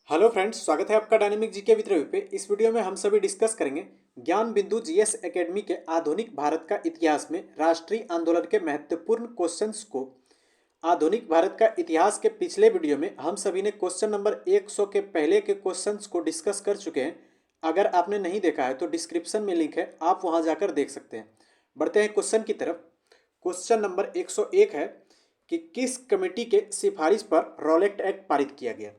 Hello friends, स्वागत है आपका डायनेमिक जीके विद रवि पे। इस वीडियो में हम सभी डिस्कस करेंगे ज्ञान बिंदु जीएस एकेडमी के आधुनिक भारत का इतिहास में राष्ट्रीय आंदोलन के महत्वपूर्ण क्वेश्चंस को। आधुनिक भारत का इतिहास के पिछले वीडियो में हम सभी ने क्वेश्चन नंबर 100 के पहले के क्वेश्चंस को डिस्कस कर चुके हैं। अगर आपने नहीं देखा है तो डिस्क्रिप्शन में लिंक है, आप वहां जाकर देख सकते हैं। बढ़ते हैं क्वेश्चन की तरफ। क्वेश्चन नंबर 101 है कि किस कमेटी के सिफारिश पर रॉलेट एक्ट पारित किया गया।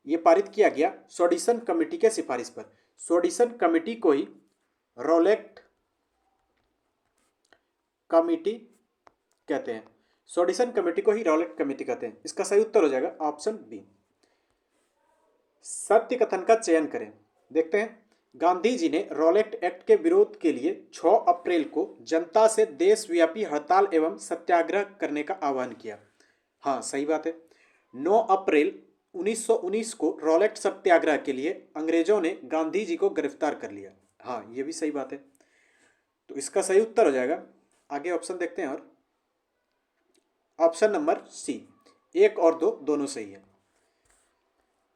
ये पारित किया गया सोडिसन कमेटी के सिफारिश पर। सोडिसन कमेटी को ही रॉलेट कमेटी कहते हैं। सोडिसन कमेटी को ही रॉलेट कमेटी कहते हैं। इसका सही उत्तर हो जाएगा ऑप्शन बी। सत्य कथन का चयन करें। देखते हैं। गांधी जी ने रॉलेट एक्ट के विरोध के लिए 6 अप्रैल को जनता से देशव्यापी हड़ताल एवं सत्याग्रह करने का आह्वान किया। हाँ, सही बात है। 9 अप्रैल 1919 को रॉलेट सत्याग्रह के लिए अंग्रेजों ने गांधी जी को गिरफ्तार कर लिया। हाँ, ये भी सही बात है। तो इसका सही उत्तर हो जाएगा। आगे ऑप्शन देखते हैं। और ऑप्शन नंबर सी, 1 और 2 दोनों सही है।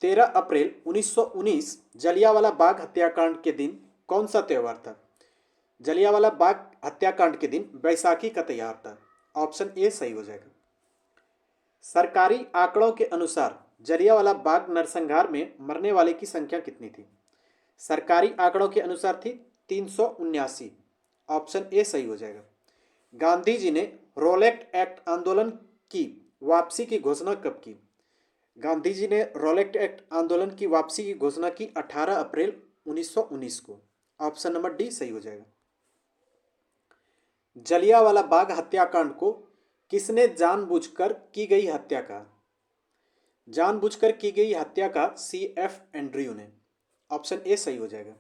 13 अप्रैल 1919 जलियांवाला बाग हत्याकांड के दिन कौन सा त्यौहार था। जलियांवाला बाग हत्याकांड के दिन बैसाखी का त्यौहार था। ऑप्शन ए सही हो जाएगा। सरकारी आंकड़ों के अनुसार जलियांवाला बाग नरसंहार में मरने वाले की संख्या कितनी थी। सरकारी आंकड़ों के अनुसार थी 379। ऑप्शन ए सही हो जाएगा। गांधी जी ने रॉलेट एक्ट आंदोलन की वापसी की घोषणा कब की। गांधी जी ने रॉलेट एक्ट आंदोलन की वापसी की घोषणा की 18 अप्रैल 1919 को। ऑप्शन नंबर डी सही हो जाएगा। जलियांवाला बाग हत्याकांड को किसने जानबूझकर की गई हत्या कहा। जानबूझकर की गई हत्या का CF एंड्रयू ने। ऑप्शन ए सही हो जाएगा।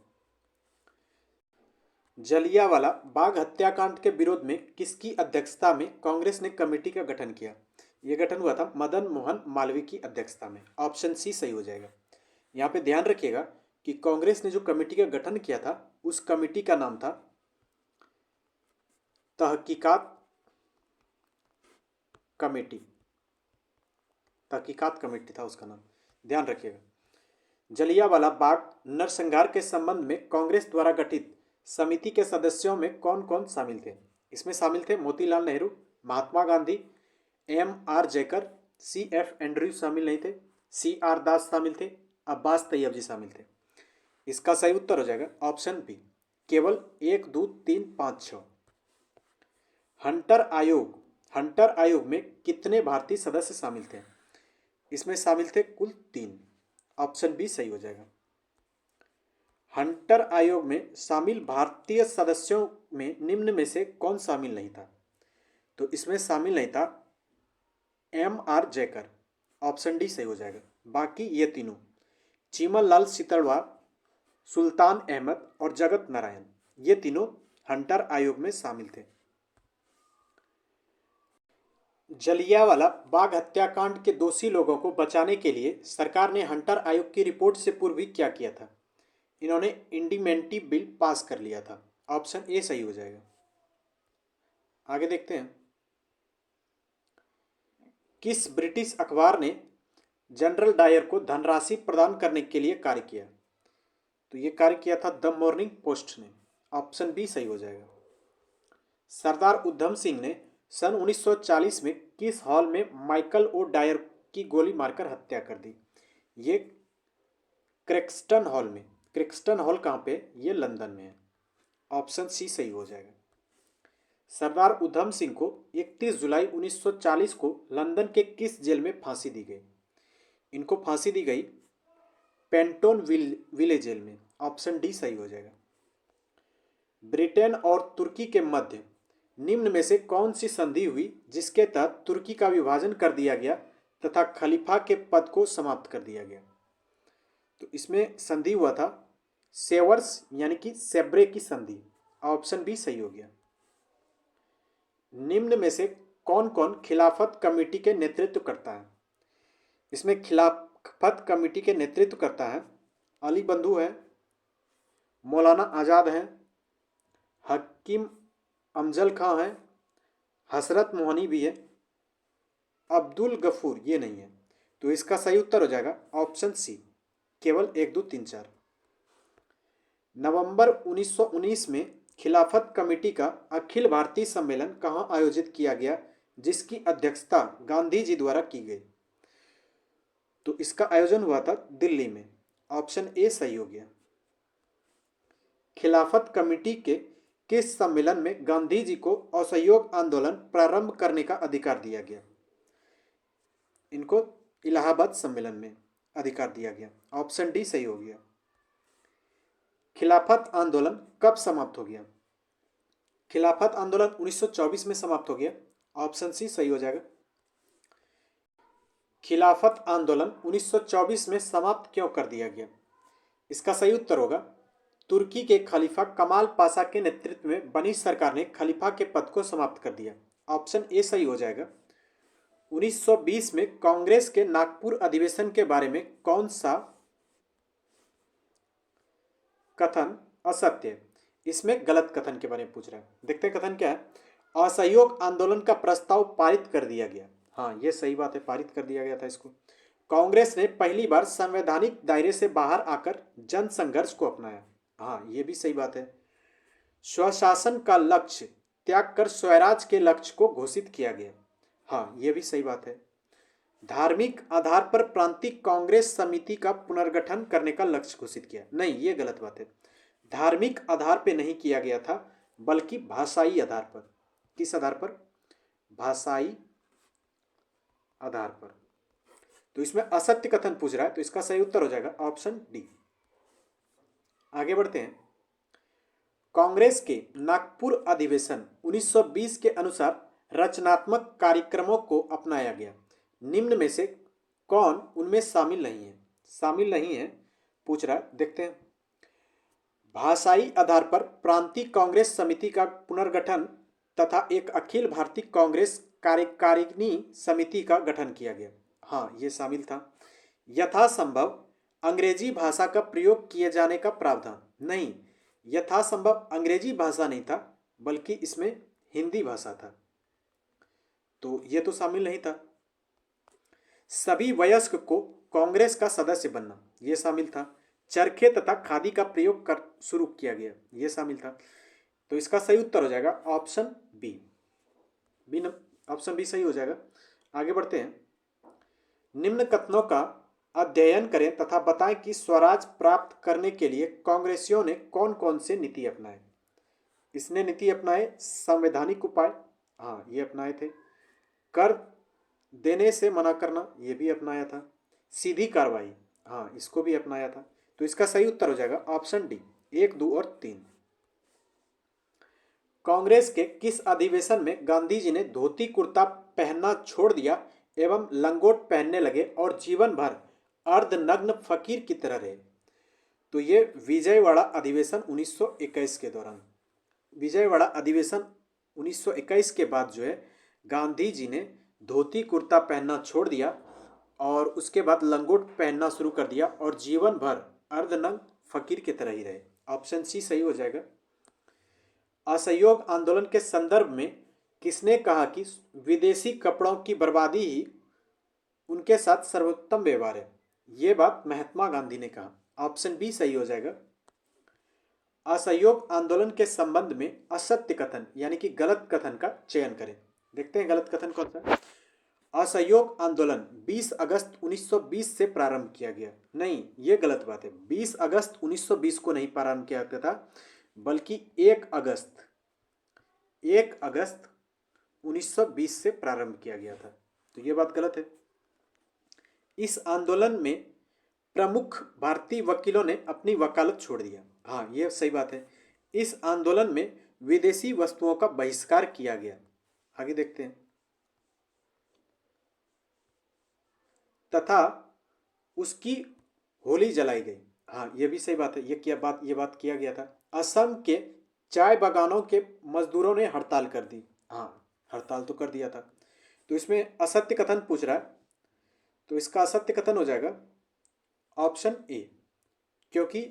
जलियांवाला बाग हत्याकांड के विरोध में किसकी अध्यक्षता में कांग्रेस ने कमेटी का गठन किया। यह गठन हुआ था मदन मोहन मालवीय की अध्यक्षता में। ऑप्शन सी सही हो जाएगा। यहाँ पे ध्यान रखिएगा कि कांग्रेस ने जो कमेटी का गठन किया था उस कमेटी का नाम था तहकीकात कमेटी। तहकीकात कमेटी था उसका नाम, ध्यान रखिएगा। जलियांवाला बाग नरसंहार के संबंध में कांग्रेस द्वारा गठित समिति के सदस्यों में कौन कौन शामिल थे। इसमें शामिल थे Motilal Nehru, Mahatma Gandhi, MR Jayakar, CF Andrew शामिल नहीं थे, CR दास शामिल थे, अब्बास तैयब जी शामिल थे। इसका सही उत्तर हो जाएगा ऑप्शन बी, केवल 1 2 3 5 6। हंटर आयोग में कितने भारतीय सदस्य शामिल थे। इसमें शामिल थे कुल 3। ऑप्शन बी सही हो जाएगा। हंटर आयोग में शामिल भारतीय सदस्यों में निम्न में से कौन शामिल नहीं था। तो इसमें शामिल नहीं था MR जयकर। ऑप्शन डी सही हो जाएगा। बाकी ये तीनों चीमन लाल सीतड़वा, सुल्तान अहमद और जगत नारायण, ये तीनों हंटर आयोग में शामिल थे। जलियांवाला बाग हत्याकांड के दोषी लोगों को बचाने के लिए सरकार ने हंटर आयोग की रिपोर्ट से पूर्व ही क्या किया था। इन्होंने इंडिमेंटी बिल पास कर लिया था। ऑप्शन ए सही हो जाएगा। आगे देखते हैं। किस ब्रिटिश अखबार ने जनरल डायर को धनराशि प्रदान करने के लिए कार्य किया। तो ये कार्य किया था द मॉर्निंग पोस्ट ने। ऑप्शन बी सही हो जाएगा। सरदार उधम सिंह ने सन 1940 में किस हॉल में माइकल ओ डायर की गोली मारकर हत्या कर दी। ये क्रिक्सटन हॉल में। क्रिक्सटन हॉल कहाँ पे, ये लंदन में है। ऑप्शन सी सही हो जाएगा। सरदार उधम सिंह को 31 जुलाई 1940 को लंदन के किस जेल में फांसी दी गई। इनको फांसी दी गई पेंटोन विले जेल में। ऑप्शन डी सही हो जाएगा। ब्रिटेन और तुर्की के मध्य निम्न में से कौन सी संधि हुई जिसके तहत तुर्की का विभाजन कर दिया गया तथा खलीफा के पद को समाप्त कर दिया गया। तो इसमें संधि हुआ था सेवर्स यानी कि सेब्रे की संधि। ऑप्शन बी सही हो गया। निम्न में से कौन कौन खिलाफत कमेटी के नेतृत्व करता है। इसमें खिलाफत कमेटी के नेतृत्व करता है अली बंधु है, मौलाना आज़ाद हैं, हकीम अमजल खां है, हसरत मोहनी भी है, अब्दुल गफूर ये नहीं है। तो इसका सही उत्तर हो जाएगा ऑप्शन सी, केवल 1, 2, 3, 4। नवंबर 1919 में खिलाफत कमेटी का अखिल भारतीय सम्मेलन कहाँ आयोजित किया गया, जिसकी अध्यक्षता गांधी जी द्वारा की गई? तो इसका आयोजन हुआ था दिल्ली में। ऑप्शन ए सही हो गया। खिलाफत कमेटी के किस सम्मेलन में गांधी जी को असहयोग आंदोलन प्रारंभ करने का अधिकार दिया गया? इनको इलाहाबाद सम्मेलन में अधिकार दिया गया। ऑप्शन डी सही हो गया। खिलाफत आंदोलन कब समाप्त हो गया? खिलाफत आंदोलन 1924 में समाप्त हो गया। ऑप्शन सी सही हो जाएगा। खिलाफत आंदोलन 1924 में समाप्त क्यों कर दिया गया? इसका सही उत्तर होगा, तुर्की के खलीफा कमाल पाशा के नेतृत्व में बनी सरकार ने खलीफा के पद को समाप्त कर दिया। ऑप्शन ए सही हो जाएगा। 1920 में कांग्रेस के नागपुर अधिवेशन के बारे में कौन सा कथन असत्य है? इसमें गलत कथन के बारे में पूछ रहा है। देखते हैं कथन क्या है। असहयोग आंदोलन का प्रस्ताव पारित कर दिया गया। हाँ, यह सही बात है, पारित कर दिया गया था इसको। कांग्रेस ने पहली बार संवैधानिक दायरे से बाहर आकर जन संघर्ष को अपनाया। हाँ, यह भी सही बात है। स्वशासन का लक्ष्य त्याग कर स्वराज के लक्ष्य को घोषित किया गया। हाँ, यह भी सही बात है। धार्मिक आधार पर प्रांतीय कांग्रेस समिति का पुनर्गठन करने का लक्ष्य घोषित किया। नहीं, यह गलत बात है। धार्मिक आधार पर नहीं किया गया था, बल्कि भाषाई आधार पर। किस आधार पर? भाषाई आधार पर। तो इसमें असत्य कथन पूछ रहा है, तो इसका सही उत्तर हो जाएगा ऑप्शन डी। आगे बढ़ते हैं। कांग्रेस के नागपुर अधिवेशन 1920 के अनुसार रचनात्मक कार्यक्रमों को अपनाया गया। निम्न में से कौन उनमें शामिल नहीं है? शामिल नहीं है पूछ रहा है, देखते हैं। भाषाई आधार पर प्रांतीय कांग्रेस समिति का पुनर्गठन तथा एक अखिल भारतीय कांग्रेस कार्यकारिणी समिति का गठन किया गया। हाँ, ये शामिल था। यथासंभव अंग्रेजी भाषा का प्रयोग किए जाने का प्रावधान। नहीं, यथासंभव अंग्रेजी भाषा नहीं था, बल्कि इसमें हिंदी भाषा था, तो ये तो शामिल नहीं था। सभी वयस्क को कांग्रेस का सदस्य बनना, यह शामिल था। चरखे तथा खादी का प्रयोग कर शुरू किया गया, यह शामिल था। तो इसका सही उत्तर हो जाएगा ऑप्शन बी। ऑप्शन बी सही हो जाएगा। आगे बढ़ते हैं। निम्न कथनों का अध्ययन करें तथा बताएं कि स्वराज प्राप्त करने के लिए कांग्रेसियों ने कौन कौन से नीति अपनाए। इसने नीति अपनाए संवैधानिक उपाय, हाँ ये अपनाए थे। कर देने से मना करना, ये भी अपनाया था। सीधी कार्रवाई, हाँ इसको भी अपनाया था। तो इसका सही उत्तर हो जाएगा ऑप्शन डी, 1, 2 और 3। कांग्रेस के किस अधिवेशन में गांधी जी ने धोती कुर्ता पहनना छोड़ दिया एवं लंगोट पहनने लगे और जीवन भर अर्धनग्न फकीर की तरह रहे? तो ये विजयवाड़ा अधिवेशन 1921 के दौरान। विजयवाड़ा अधिवेशन 1921 के बाद जो है गांधी जी ने धोती कुर्ता पहनना छोड़ दिया और उसके बाद लंगोट पहनना शुरू कर दिया और जीवन भर अर्धनग्न फकीर की तरह ही रहे। ऑप्शन सी सही हो जाएगा। असहयोग आंदोलन के संदर्भ में किसने कहा कि विदेशी कपड़ों की बर्बादी ही उनके साथ सर्वोत्तम व्यवहार है? ये बात महात्मा गांधी ने कहा। ऑप्शन बी सही हो जाएगा। असहयोग आंदोलन के संबंध में असत्य कथन यानी कि गलत कथन का चयन करें। देखते हैं गलत कथन कौन सा। असहयोग आंदोलन 20 अगस्त 1920 से प्रारंभ किया गया। नहीं, ये गलत बात है। 20 अगस्त 1920 को नहीं प्रारंभ किया गया था, बल्कि 1 अगस्त 1920 से प्रारंभ किया गया था। तो ये बात गलत है। इस आंदोलन में प्रमुख भारतीय वकीलों ने अपनी वकालत छोड़ दिया। हाँ, ये सही बात है। इस आंदोलन में विदेशी वस्तुओं का बहिष्कार किया गया। आगे देखते हैं। तथा उसकी होली जलाई गई। हाँ, ये भी सही बात है। ये बात किया गया था। असम के चाय बागानों के मजदूरों ने हड़ताल कर दी। हाँ, हड़ताल तो कर दिया था। तो इसमें असत्य कथन पूछ रहा है, तो इसका असत्य कथन हो जाएगा ऑप्शन ए, क्योंकि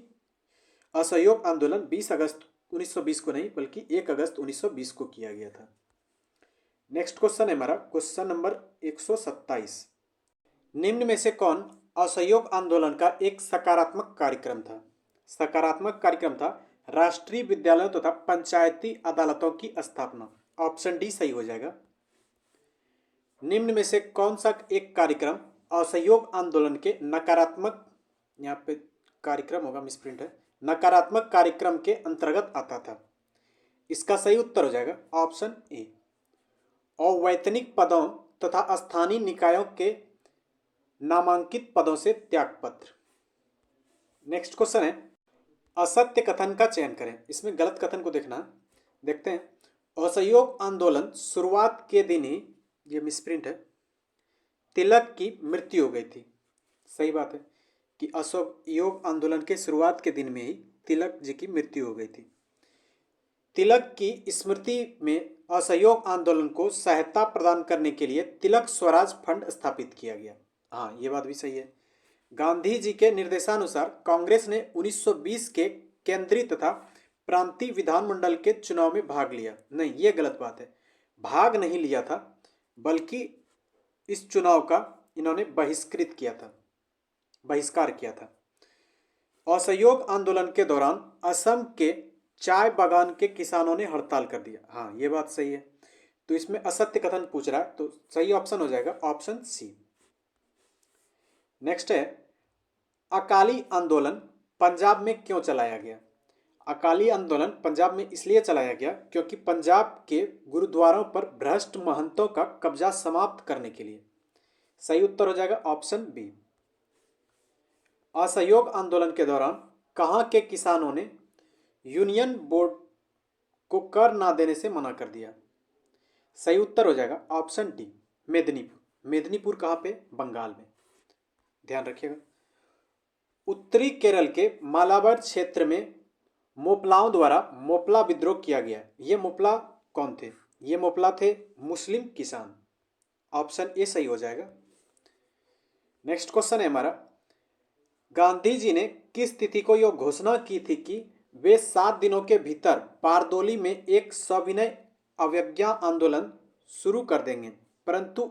असहयोग आंदोलन 20 अगस्त 1920 को नहीं बल्कि 1 अगस्त 1920 को किया गया था। नेक्स्ट क्वेश्चन है हमारा क्वेश्चन नंबर 127। निम्न में से कौन असहयोग आंदोलन का एक सकारात्मक कार्यक्रम था। सकारात्मक कार्यक्रम था राष्ट्रीय विद्यालयों तथा पंचायती अदालतों की स्थापना। ऑप्शन डी सही हो जाएगा। निम्न में से कौन सा एक कार्यक्रम असहयोग आंदोलन के नकारात्मक, यहाँ पे कार्यक्रम होगा, मिसप्रिंट है, नकारात्मक कार्यक्रम के अंतर्गत आता था? इसका सही उत्तर हो जाएगा ऑप्शन ए, अवैतनिक पदों तथा स्थानीय निकायों के नामांकित पदों से त्यागपत्र। नेक्स्ट क्वेश्चन है, असत्य कथन का चयन करें। इसमें गलत कथन को देखना, देखते हैं। असहयोग आंदोलन शुरुआत के दिन ही, ये मिसप्रिंट है, तिलक की मृत्यु हो गई थी। सही बात है कि असहयोग आंदोलन के शुरुआत के दिन में ही तिलक जी की मृत्यु हो गई थी। तिलक की स्मृति में असहयोग आंदोलन को सहायता प्रदान करने के लिए तिलक स्वराज फंड स्थापित किया गया। हाँ, ये बात भी सही है। गांधी जी के निर्देशानुसार कांग्रेस ने 1920 के केंद्रीय तथा प्रांतीय विधानमंडल के चुनाव में भाग लिया। नहीं, ये गलत बात है, भाग नहीं लिया था, बल्कि इस चुनाव का इन्होंने बहिष्कृत किया था, बहिष्कार किया था। असहयोग आंदोलन के दौरान असम के चाय बागान के किसानों ने हड़ताल कर दिया। हाँ, ये बात सही है। तो इसमें असत्य कथन पूछ रहा है, तो सही ऑप्शन हो जाएगा ऑप्शन सी। नेक्स्ट है, अकाली आंदोलन पंजाब में क्यों चलाया गया? अकाली आंदोलन पंजाब में इसलिए चलाया गया क्योंकि पंजाब के गुरुद्वारों पर भ्रष्ट महंतों का कब्जा समाप्त करने के लिए। सही उत्तर हो जाएगा ऑप्शन बी। असहयोग आंदोलन के दौरान कहां के किसानों ने यूनियन बोर्ड को कर ना देने से मना कर दिया? सही उत्तर हो जाएगा ऑप्शन डी, मेदिनीपुर। मेदिनीपुर कहां पे? बंगाल में, ध्यान रखिएगा। उत्तरी केरल के मालाबार क्षेत्र में मोपलाओं द्वारा मोपला विद्रोह किया गया। ये मोपला कौन थे? ये मोपला थे मुस्लिम किसान। ऑप्शन ए सही हो जाएगा। नेक्स्ट क्वेश्चन है हमारा, गांधी जी ने किस तिथि को यह घोषणा की थी कि वे 7 दिनों के भीतर बारदोली में एक सविनय अवज्ञा आंदोलन शुरू कर देंगे, परंतु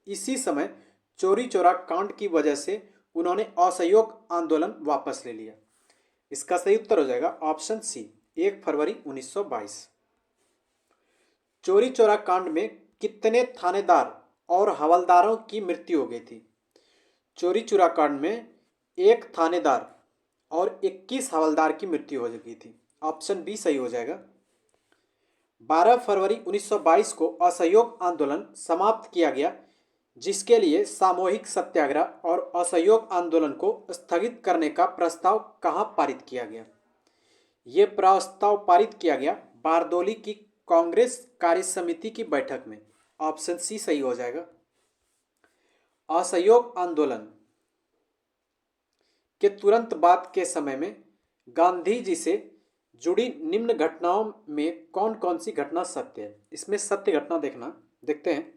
इसी समय चोरी चोरा कांड की वजह से उन्होंने असहयोग आंदोलन वापस ले लिया? इसका सही उत्तर हो जाएगा ऑप्शन सी, 1 फरवरी 1922। चोरी चोरा कांड में कितने थानेदार और हवलदारों की मृत्यु हो गई थी? चोरी चोरा कांड में 1 थानेदार और 21 हवलदार की मृत्यु हो गई थी। ऑप्शन बी सही हो जाएगा। 12 फरवरी 1922 को असहयोग आंदोलन समाप्त किया गया, जिसके लिए सामूहिक सत्याग्रह और असहयोग आंदोलन को स्थगित करने का प्रस्ताव कहां पारित किया गया? ये प्रस्ताव पारित किया गया बारदोली की कांग्रेस कार्य समिति की बैठक में। ऑप्शन सी सही हो जाएगा। असहयोग आंदोलन के तुरंत बाद के समय में गांधी जी से जुड़ी निम्न घटनाओं में कौन कौन सी घटना सत्य है? इसमें सत्य घटना देखते हैं।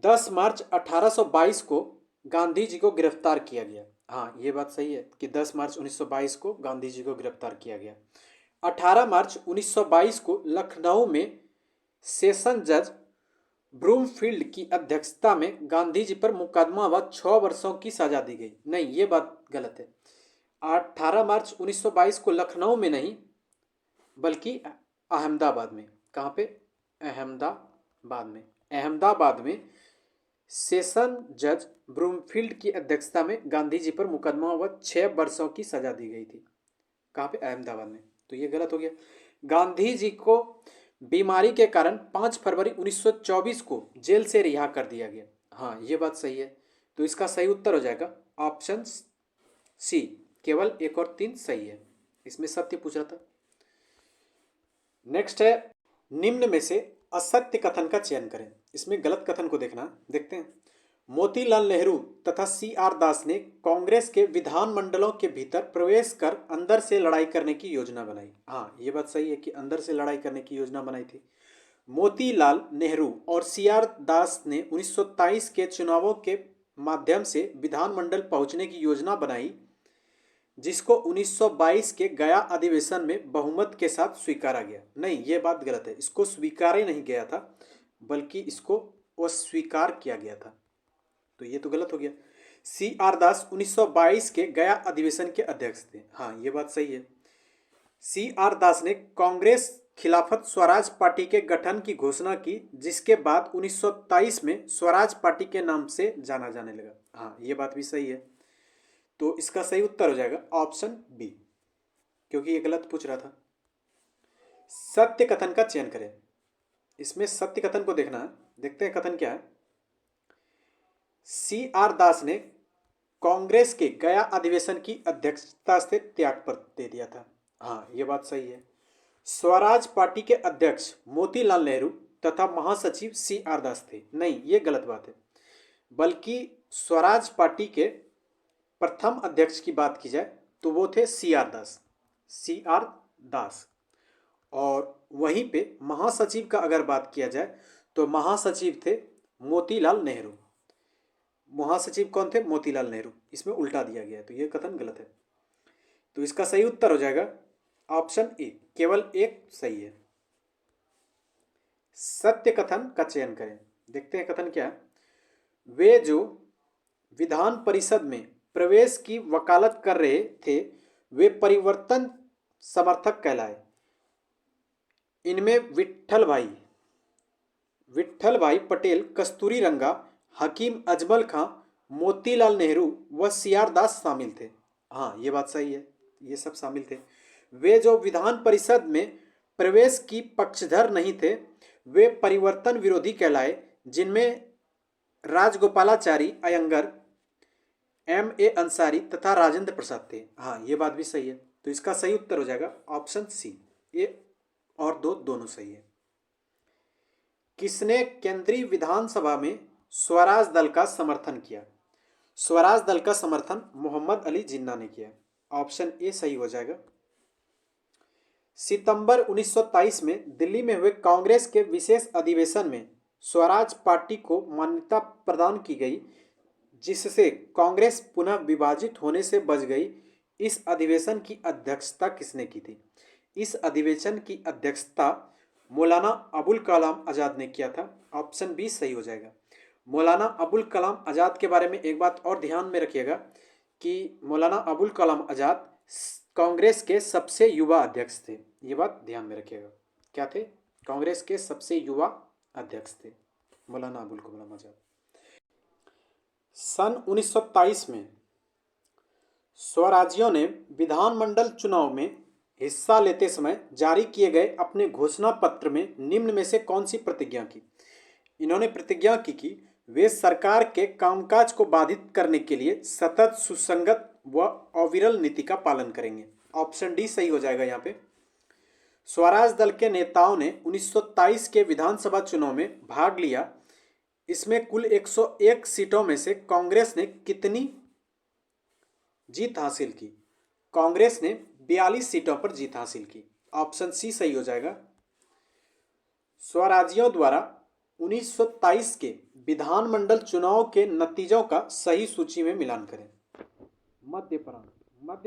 10 मार्च 1822 को गांधी जी को गिरफ्तार किया गया। हाँ, ये बात सही है कि 10 मार्च 1922 को गांधी जी को गिरफ्तार किया गया। 18 मार्च 1922 को लखनऊ में सेशन जज ब्रूमफील्ड की अध्यक्षता में गांधी जी पर मुकदमा व 6 वर्षों की सजा दी गई। नहीं, ये बात गलत है। 18 मार्च 1922 को लखनऊ में नहीं, बल्कि अहमदाबाद में। कहाँ पे? अहमदाबाद में। अहमदाबाद में सेशन जज ब्रूमफील्ड की अध्यक्षता में गांधी जी पर मुकदमा व 6 वर्षों की सजा दी गई थी। कहाँ पे? अहमदाबाद में। तो ये गलत हो गया। गांधी जी को बीमारी के कारण 5 फरवरी 1924 को जेल से रिहा कर दिया गया। हाँ, ये बात सही है। तो इसका सही उत्तर हो जाएगा ऑप्शन सी, केवल 1 और 3 सही है। इसमें सत्य पूछ रहा था। नेक्स्ट है, निम्न में से असत्य कथन का चयन करें। इसमें गलत कथन को देखते हैं। मोतीलाल नेहरू तथा CR दास ने कांग्रेस के विधानमंडलों के भीतर प्रवेश कर अंदर से लड़ाई करने की योजना बनाई। हाँ, ये बात सही है कि अंदर से लड़ाई करने की योजना बनाई थी। मोतीलाल नेहरू और CR दास ने 1923 के चुनावों के माध्यम से विधानमंडल पहुंचने की योजना बनाई, जिसको 1922 के गया अधिवेशन में बहुमत के साथ स्वीकारा गया। नहीं, ये बात गलत है। इसको स्वीकारा ही नहीं गया था, बल्कि इसको अस्वीकार किया गया था। तो ये तो गलत हो गया। सी आर दास 1922 के गया अधिवेशन के अध्यक्ष थे। हाँ, ये बात सही है। सी आर दास ने कांग्रेस खिलाफत स्वराज पार्टी के गठन की घोषणा की, जिसके बाद 1923 में स्वराज पार्टी के नाम से जाना जाने लगा। हाँ, ये बात भी सही है। तो इसका सही उत्तर हो जाएगा ऑप्शन बी, क्योंकि ये गलत पूछ रहा था। सत्य कथन का चयन करें। इसमें सत्य कथन को देखना है। देखते हैं कथन क्या है। सी आर दास ने कांग्रेस के गया अधिवेशन की अध्यक्षता से त्यागपत्र दे दिया था। हाँ, ये बात सही है। स्वराज पार्टी के अध्यक्ष मोतीलाल नेहरू तथा महासचिव सी आर दास थे। नहीं, ये गलत बात है। बल्कि स्वराज पार्टी के प्रथम अध्यक्ष की बात की जाए तो वो थे सी आर दास, सी आर दास। और वहीं पे महासचिव का अगर बात किया जाए तो महासचिव थे मोतीलाल नेहरू। महासचिव कौन थे? मोतीलाल नेहरू। इसमें उल्टा दिया गया है, तो ये कथन गलत है। तो इसका सही उत्तर हो जाएगा ऑप्शन ए, केवल एक सही है। सत्य कथन का चयन करें। देखते हैं कथन क्या है। वे जो विधान परिषद में प्रवेश की वकालत कर रहे थे वे परिवर्तन समर्थक कहलाए। इनमें विट्ठल भाई पटेल, कस्तूरी रंगा, हकीम अजमल खां, मोतीलाल नेहरू व सी आर दास शामिल थे। हाँ, ये बात सही है, ये सब शामिल थे। वे जो विधान परिषद में प्रवेश की पक्षधर नहीं थे वे परिवर्तन विरोधी कहलाए, जिनमें राजगोपालाचारी अयंगर, एम ए अंसारी तथा राजेंद्र प्रसाद थे। हाँ, ये बात भी सही है। तो इसका सही उत्तर हो जाएगा ऑप्शन सी। ए और दो दोनों सही है। किसने केंद्रीय विधानसभा में स्वराज दल का समर्थन किया? स्वराज दल का समर्थन मोहम्मद अली जिन्ना ने किया। ऑप्शन ए सही हो जाएगा। सितंबर 1923 में दिल्ली में हुए कांग्रेस के विशेष अधिवेशन में स्वराज पार्टी को मान्यता प्रदान की गई, जिससे कांग्रेस पुनः विभाजित होने से बच गई। इस अधिवेशन की अध्यक्षता किसने की थी? इस अधिवेशन की अध्यक्षता मौलाना अबुल कलाम आज़ाद ने किया था। ऑप्शन बी सही हो जाएगा। मौलाना अबुल कलाम आज़ाद के बारे में एक बात और ध्यान में रखिएगा कि मौलाना अबुल कलाम आज़ाद कांग्रेस के सबसे युवा अध्यक्ष थे। ये बात ध्यान में रखिएगा। क्या थे? कांग्रेस के सबसे युवा अध्यक्ष थे मौलाना अबुल कलाम आज़ाद। सन 1923 में स्वराजियों ने विधानमंडल चुनाव में हिस्सा लेते समय जारी किए गए अपने घोषणा पत्र में निम्न में से कौन सी प्रतिज्ञा की? इन्होंने प्रतिज्ञा की कि वे सरकार के कामकाज को बाधित करने के लिए सतत, सुसंगत व अविरल नीति का पालन करेंगे। ऑप्शन डी सही हो जाएगा। यहाँ पे स्वराज दल के नेताओं ने 1923 के विधानसभा चुनाव में भाग लिया। इसमें कुल 101 सीटों में से कांग्रेस ने कितनी जीत हासिल की? कांग्रेस ने 42 सीटों पर जीत हासिल की। ऑप्शन सी सही हो जाएगा। स्वराजियों द्वारा 1923 के विधानमंडल चुनाव के नतीजों का सही सूची में मिलान करें। मध्य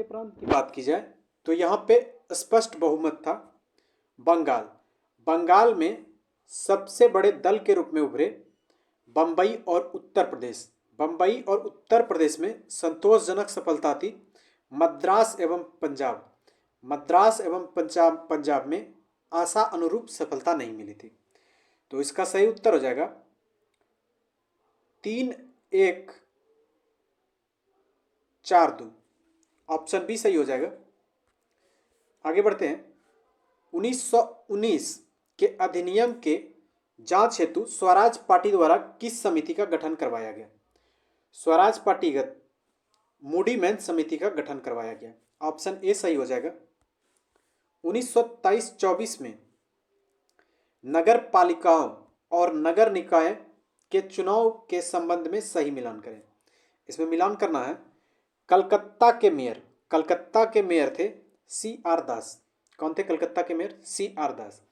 प्रांत की बात की जाए तो यहाँ पे स्पष्ट बहुमत था। बंगाल में सबसे बड़े दल के रूप में उभरे बम्बई और उत्तर प्रदेश में संतोषजनक सफलता थी। मद्रास एवं पंजाब में आशा अनुरूप सफलता नहीं मिली थी। तो इसका सही उत्तर हो जाएगा 3-1-4-2। ऑप्शन बी सही हो जाएगा। आगे बढ़ते हैं। 1919 के अधिनियम के जांच हेतु स्वराज पार्टी द्वारा किस समिति का गठन करवाया गया? स्वराज पार्टीगत मूडीमैन समिति का गठन करवाया गया। ऑप्शन ए सही हो जाएगा। 1923-24 में नगर पालिकाओं और नगर निकाय के चुनाव के संबंध में सही मिलान करें। इसमें मिलान करना है। कलकत्ता के मेयर थे सी आर दास। कौन थे कलकत्ता के मेयर? सी आर दास।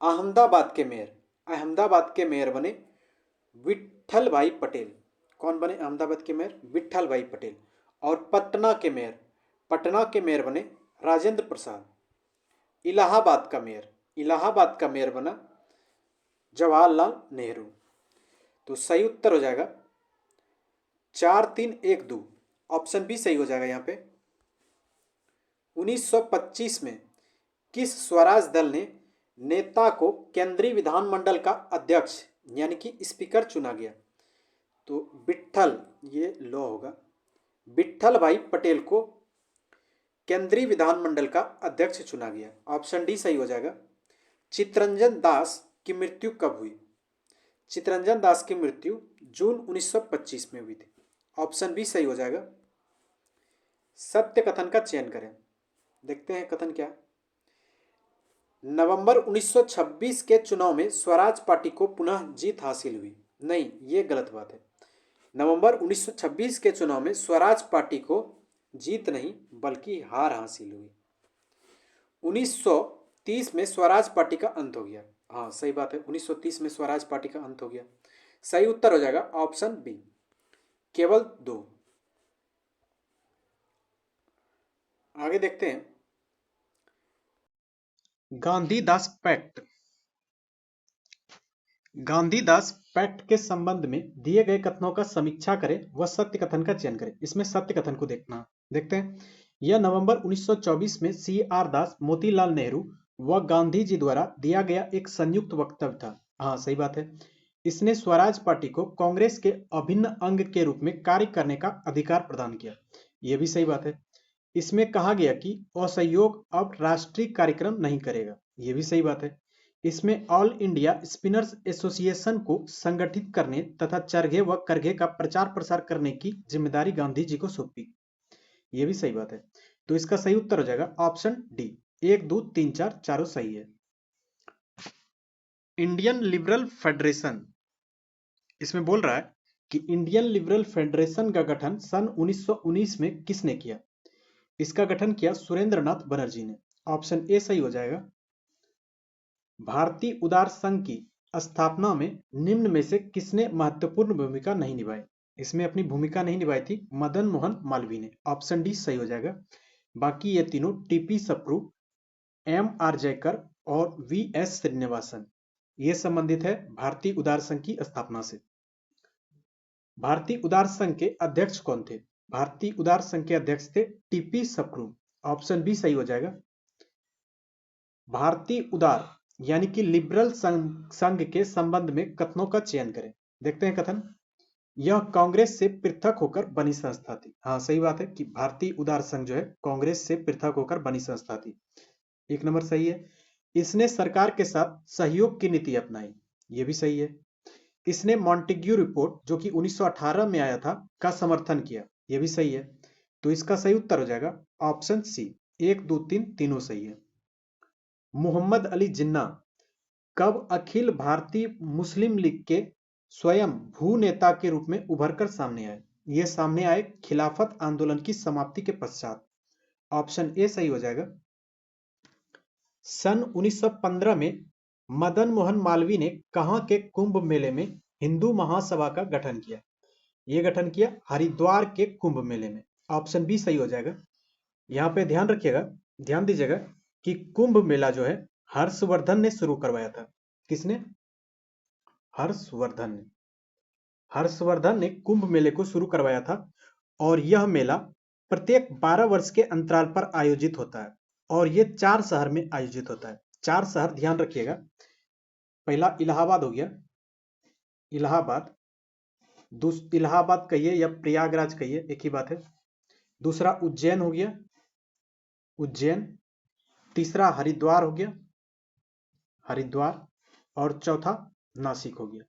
अहमदाबाद के मेयर बने विट्ठल भाई पटेल। कौन बने अहमदाबाद के मेयर? विट्ठल भाई पटेल। और पटना के मेयर बने राजेंद्र प्रसाद। इलाहाबाद का मेयर बना जवाहरलाल नेहरू। तो सही उत्तर हो जाएगा 4312 ऑप्शन बी सही हो जाएगा यहाँ पे। 1925 में किस स्वराज दल ने नेता को केंद्रीय विधानमंडल का अध्यक्ष यानी कि स्पीकर चुना गया? तो विट्ठल, ये लो होगा, विट्ठल भाई पटेल को केंद्रीय विधानमंडल का अध्यक्ष चुना गया। ऑप्शन डी सही हो जाएगा। चित्तरंजन दास की मृत्यु कब हुई? चित्तरंजन दास की मृत्यु जून 1925 में हुई थी। ऑप्शन बी सही हो जाएगा। सत्य कथन का चयन करें। देखते हैं कथन क्या है। नवंबर 1926 के चुनाव में स्वराज पार्टी को पुनः जीत हासिल हुई। नहीं, ये गलत बात है। नवंबर 1926 के चुनाव में स्वराज पार्टी को जीत नहीं बल्कि हार हासिल हुई। 1930 में स्वराज पार्टी का अंत हो गया। हाँ सही बात है, 1930 में स्वराज पार्टी का अंत हो गया। सही उत्तर हो जाएगा ऑप्शन बी, केवल 2। आगे देखते हैं। गांधीदास पैक्ट। गांधीदास पैक्ट के संबंध में दिए गए कथनों का समीक्षा करें व सत्य कथन का चयन करें। इसमें सत्य कथन को देखते हैं। यह नवंबर 1924 में CR दास, मोतीलाल नेहरू व गांधी जी द्वारा दिया गया एक संयुक्त वक्तव्य था। हाँ सही बात है। इसने स्वराज पार्टी को कांग्रेस के अभिन्न अंग के रूप में कार्य करने का अधिकार प्रदान किया। यह भी सही बात है। इसमें कहा गया कि असहयोग अब राष्ट्रीय कार्यक्रम नहीं करेगा। यह भी सही बात है। इसमें ऑल इंडिया स्पिनर्स एसोसिएशन को संगठित करने तथा चरघे व करघे का प्रचार प्रसार करने की जिम्मेदारी गांधी जी को सौंपी। यह भी सही बात है। तो इसका सही उत्तर हो जाएगा ऑप्शन डी। 1, 2, 3, 4 चारों सही है। इंडियन लिबरल फेडरेशन, इसमें बोल रहा है कि इंडियन लिबरल फेडरेशन का गठन सन 1919 में किसने किया? इसका गठन किया सुरेंद्रनाथ बनर्जी ने। ऑप्शन ए सही हो जाएगा। भारतीय उदार संघ की स्थापना में निम्न में से किसने महत्वपूर्ण भूमिका नहीं निभाई? इसमें अपनी भूमिका नहीं निभाई थी मदन मोहन मालवीय ने। ऑप्शन डी सही हो जाएगा। बाकी ये तीनों टीपी सप्रू, MR जयकर और VS श्रीनिवासन, ये संबंधित है भारतीय उदार संघ की स्थापना से। भारतीय उदार संघ के अध्यक्ष कौन थे? भारतीय उदार संघ के अध्यक्ष थे टीपी सप्रू। ऑप्शन बी सही हो जाएगा। भारतीय उदार यानी कि लिबरल संघ के संबंध में कथनों का चयन करें। देखते हैं कथन। यह कांग्रेस से पृथक होकर बनी संस्था थी। हाँ सही बात है कि भारतीय उदार संघ जो है कांग्रेस से पृथक होकर बनी संस्था थी। 1 नंबर सही है। इसने सरकार के साथ सहयोग की नीति अपनाई। यह भी सही है। इसने मॉन्टेग्यू रिपोर्ट जो कि 1918 में आया था का समर्थन किया। यह भी सही है। तो इसका सही उत्तर हो जाएगा ऑप्शन सी। 1, 2, 3 तीनों सही है। मोहम्मद अली जिन्ना कब अखिल भारतीय मुस्लिम लीग के स्वयं भू नेता के रूप में उभरकर सामने आए? ये सामने आए खिलाफत आंदोलन की समाप्ति के पश्चात। ऑप्शन ए सही हो जाएगा। सन 1915 में मदन मोहन मालवीय ने कहां के कुंभ मेले में हिंदू महासभा का गठन किया? यह गठन किया हरिद्वार के कुंभ मेले में। ऑप्शन बी सही हो जाएगा। यहां पे ध्यान रखिएगा, ध्यान दीजिएगा कि कुंभ मेला जो है हर्षवर्धन ने शुरू करवाया था। किसने? हर्षवर्धन ने। हर्षवर्धन ने कुंभ मेले को शुरू करवाया था और यह मेला प्रत्येक 12 वर्ष के अंतराल पर आयोजित होता है और यह 4 शहर में आयोजित होता है। 4 शहर ध्यान रखिएगा। पहला इलाहाबाद हो गया, इलाहाबाद, इलाहाबाद कहिए या प्रयागराज कहिए एक ही बात है। दूसरा उज्जैन हो गया, उज्जैन। तीसरा हरिद्वार हो गया, हरिद्वार। और चौथा नासिक हो गया।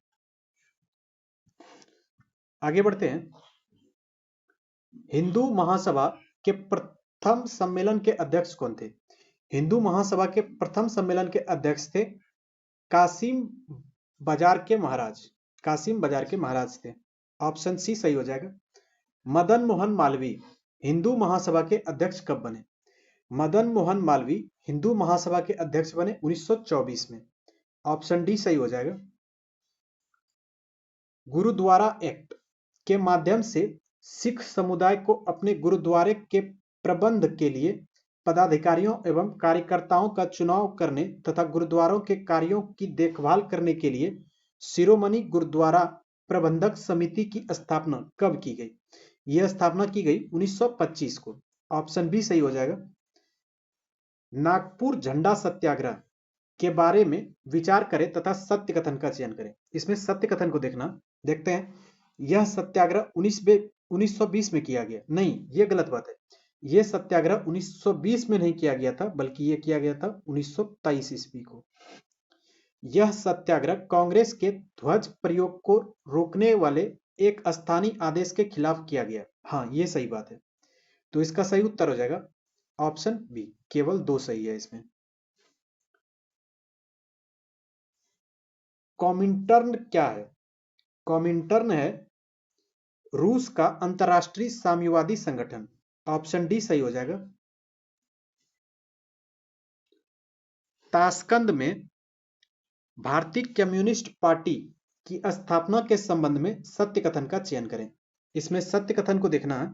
आगे बढ़ते हैं। हिंदू महासभा के प्रथम सम्मेलन के अध्यक्ष कौन थे? हिंदू महासभा के प्रथम सम्मेलन के अध्यक्ष थे कासिम बाजार के महाराज। कासिम बाजार के महाराज थे। ऑप्शन सी सही हो जाएगा। मदन मोहन मालवीय हिंदू महासभा के अध्यक्ष कब बने? मदन मोहन मालवीय हिंदू महासभा के अध्यक्ष बने 1924 में। ऑप्शन डी सही हो जाएगा। गुरुद्वारा एक्ट के माध्यम से सिख समुदाय को अपने गुरुद्वारे के प्रबंध के लिए पदाधिकारियों एवं कार्यकर्ताओं का चुनाव करने तथा गुरुद्वारों के कार्यों की देखभाल करने के लिए शिरोमणि गुरुद्वारा प्रबंधक समिति की स्थापना कब की गई? यह स्थापना की गई 1925 को। ऑप्शन बी सही हो जाएगा। नागपुर झंडा सत्याग्रह के बारे में विचार करें तथा सत्य कथन का चयन करें। इसमें सत्य कथन को देखते हैं। यह सत्याग्रह 1920 में किया गया। नहीं, यह गलत बात है। यह सत्याग्रह 1920 में नहीं किया गया था, बल्कि यह किया गया था 1923 ईस्वी को। यह सत्याग्रह कांग्रेस के ध्वज प्रयोग को रोकने वाले एक स्थानीय आदेश के खिलाफ किया गया। हाँ, यह सही बात है। तो इसका सही उत्तर हो जाएगा ऑप्शन बी। केवल 2 सही है इसमें। कॉमिंटर्न क्या है? कॉमिंटर्न है रूस का अंतरराष्ट्रीय साम्यवादी संगठन। ऑप्शन डी सही हो जाएगा। ताशकंद में भारतीय कम्युनिस्ट पार्टी की स्थापना के संबंध में सत्य कथन का चयन करें। इसमें सत्य कथन को देखना है।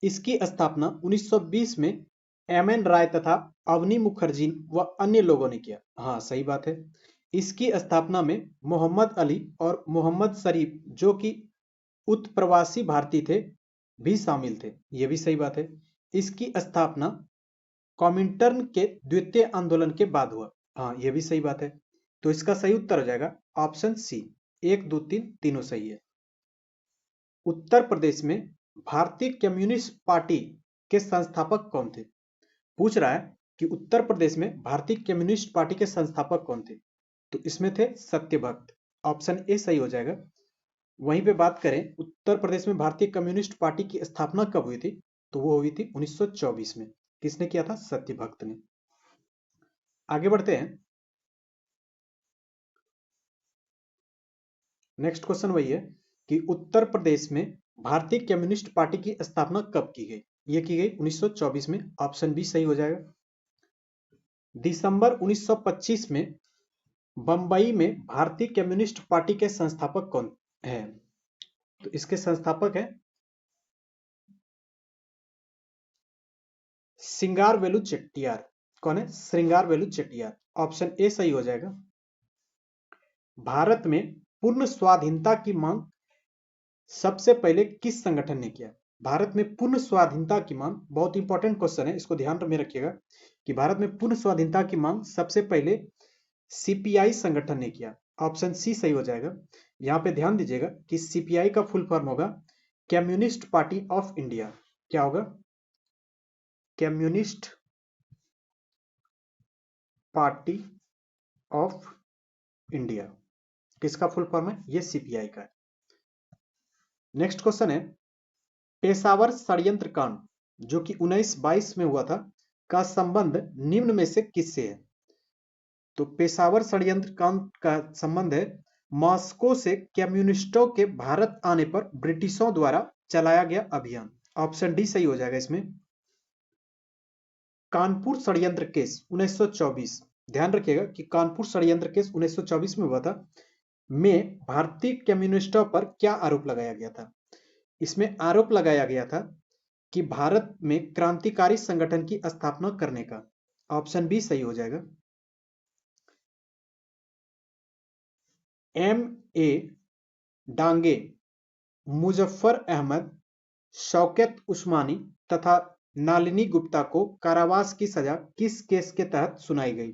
इसकी स्थापना 1920 में एम.एन. राय तथा अवनी मुखर्जी व अन्य लोगों ने किया। हाँ, सही बात है। इसकी स्थापना में मोहम्मद अली और मोहम्मद शरीफ, जो कि उत्प्रवासी भारतीय थे, भी शामिल थे। यह भी सही बात है। इसकी स्थापना कॉमिंटर्न के द्वितीय आंदोलन के बाद हुआ। हाँ, यह भी सही बात है। तो इसका सही उत्तर हो जाएगा ऑप्शन सी। 1, 2, 3 तीनों सही है। उत्तर प्रदेश में भारतीय कम्युनिस्ट पार्टी के संस्थापक कौन थे? पूछ रहा है कि उत्तर प्रदेश में भारतीय कम्युनिस्ट पार्टी के संस्थापक कौन थे? तो इसमें थे सत्यभक्त। ऑप्शन ए सही हो जाएगा। वहीं पे बात करें उत्तर प्रदेश में भारतीय कम्युनिस्ट पार्टी की स्थापना कब हुई थी, तो वो हुई थी 1924 में। किसने किया था? सत्यभक्त ने। आगे बढ़ते हैं। नेक्स्ट क्वेश्चन वही है कि उत्तर प्रदेश में भारतीय कम्युनिस्ट पार्टी की स्थापना कब की गई? यह की गई 1924 में। ऑप्शन बी सही हो जाएगा। दिसंबर 1925 में बंबई में भारतीय कम्युनिस्ट पार्टी के संस्थापक कौन है? तो इसके संस्थापक हैं श्रृंगारवेलु चेट्टियार। कौन है? श्रृंगारवेलु चेट्टियार। ऑप्शन ए सही हो जाएगा। भारत में पूर्ण स्वाधीनता की मांग सबसे पहले किस संगठन ने किया? भारत में पूर्ण स्वाधीनता की मांग, बहुत इंपॉर्टेंट क्वेश्चन है, इसको ध्यान में रखिएगा कि भारत में पूर्ण स्वाधीनता की मांग सबसे पहले सीपीआई संगठन ने किया। ऑप्शन सी सही हो जाएगा। यहां पे ध्यान दीजिएगा कि सीपीआई का फुल फॉर्म होगा कम्युनिस्ट पार्टी ऑफ इंडिया। क्या होगा? Communist party of India. किसका फुल फॉर्म है? ये सीपीआई का है। नेक्स्ट क्वेश्चन है पेशावर षड्यंत्र कांड, जो कि 1922 में हुआ था, का संबंध निम्न में से किससे है? तो पेशावर षड्यंत्र कांड का संबंध है मॉस्को से कम्युनिस्टों के भारत आने पर ब्रिटिशों द्वारा चलाया गया अभियान। ऑप्शन डी सही हो जाएगा इसमें। कानपुर षड्यंत्र केस 1924, ध्यान रखिएगा कि कानपुर षड्यंत्र केस 1924 में हुआ था। में भारतीय कम्युनिस्टों पर क्या आरोप लगाया गया था? इसमें आरोप लगाया गया था कि भारत में क्रांतिकारी संगठन की स्थापना करने का। ऑप्शन बी सही हो जाएगा। M.A. डांगे, मुजफ्फर अहमद, शौकत उस्मानी तथा नालिनी गुप्ता को कारावास की सजा किस केस के तहत सुनाई गई?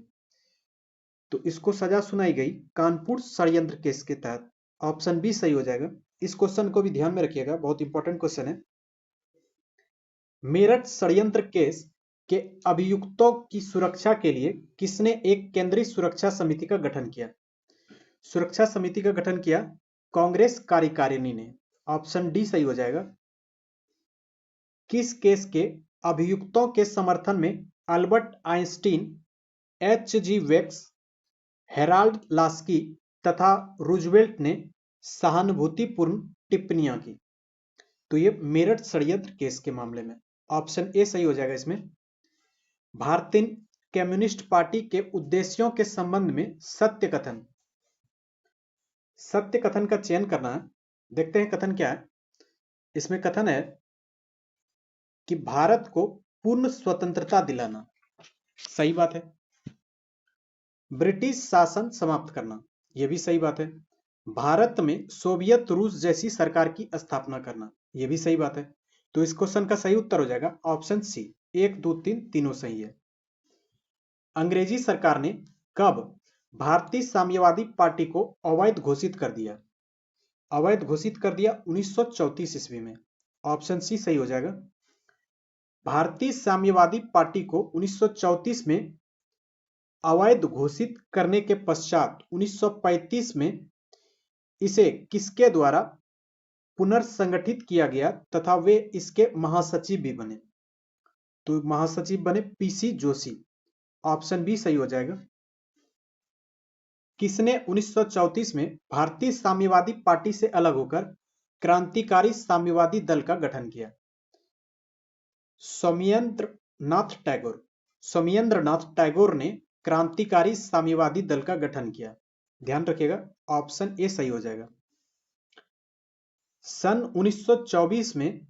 तो इसको सजा सुनाई गई कानपुर षड्यंत्र केस के तहत। ऑप्शन बी सही हो जाएगा। इस क्वेश्चन को भी ध्यान में रखिएगा, बहुत इंपॉर्टेंट क्वेश्चन है। मेरठ षड्यंत्र केस के अभियुक्तों की सुरक्षा के लिए किसने एक केंद्रीय सुरक्षा समिति का गठन किया? सुरक्षा समिति का गठन किया कांग्रेस कार्यकारिणी ने। ऑप्शन डी सही हो जाएगा। किस केस के अभियुक्तों के समर्थन में Albert Einstein, H.G. Wells, Harold Laski तथा रूजवेल्ट ने सहानुभूतिपूर्ण टिप्पणियां की? तो ये मेरठ षड्यंत्र केस के मामले में। ऑप्शन ए सही हो जाएगा इसमें। भारतीय कम्युनिस्ट पार्टी के उद्देश्यों के संबंध में सत्य कथन का चयन करना है। देखते हैं कथन क्या है। इसमें कथन है कि भारत को पूर्ण स्वतंत्रता दिलाना। सही बात है। ब्रिटिश शासन समाप्त करना, यह भी सही बात है। भारत में सोवियत रूस जैसी सरकार की स्थापना करना। ये भी सही बात है। तो इस क्वेश्चन का सही उत्तर हो जाएगा ऑप्शन सी, 1, 2, 3 तीनों सही है। अंग्रेजी सरकार ने कब भारतीय साम्यवादी पार्टी को अवैध घोषित कर दिया? अवैध घोषित कर दिया 1934 ईस्वी में। ऑप्शन सी सही हो जाएगा। भारतीय साम्यवादी पार्टी को 1934 में अवैध घोषित करने के पश्चात 1935 में इसे किसके द्वारा पुनर्संगठित किया गया तथा वे इसके महासचिव भी बने? तो महासचिव बने पीसी जोशी। ऑप्शन बी सही हो जाएगा। किसने 1934 में भारतीय साम्यवादी पार्टी से अलग होकर क्रांतिकारी साम्यवादी दल का गठन किया? सोमेंद्रनाथ टैगोर। सोमेंद्रनाथ टैगोर ने क्रांतिकारी साम्यवादी दल का गठन किया। ध्यान रखिएगा, ऑप्शन ए सही हो जाएगा। सन 1924 में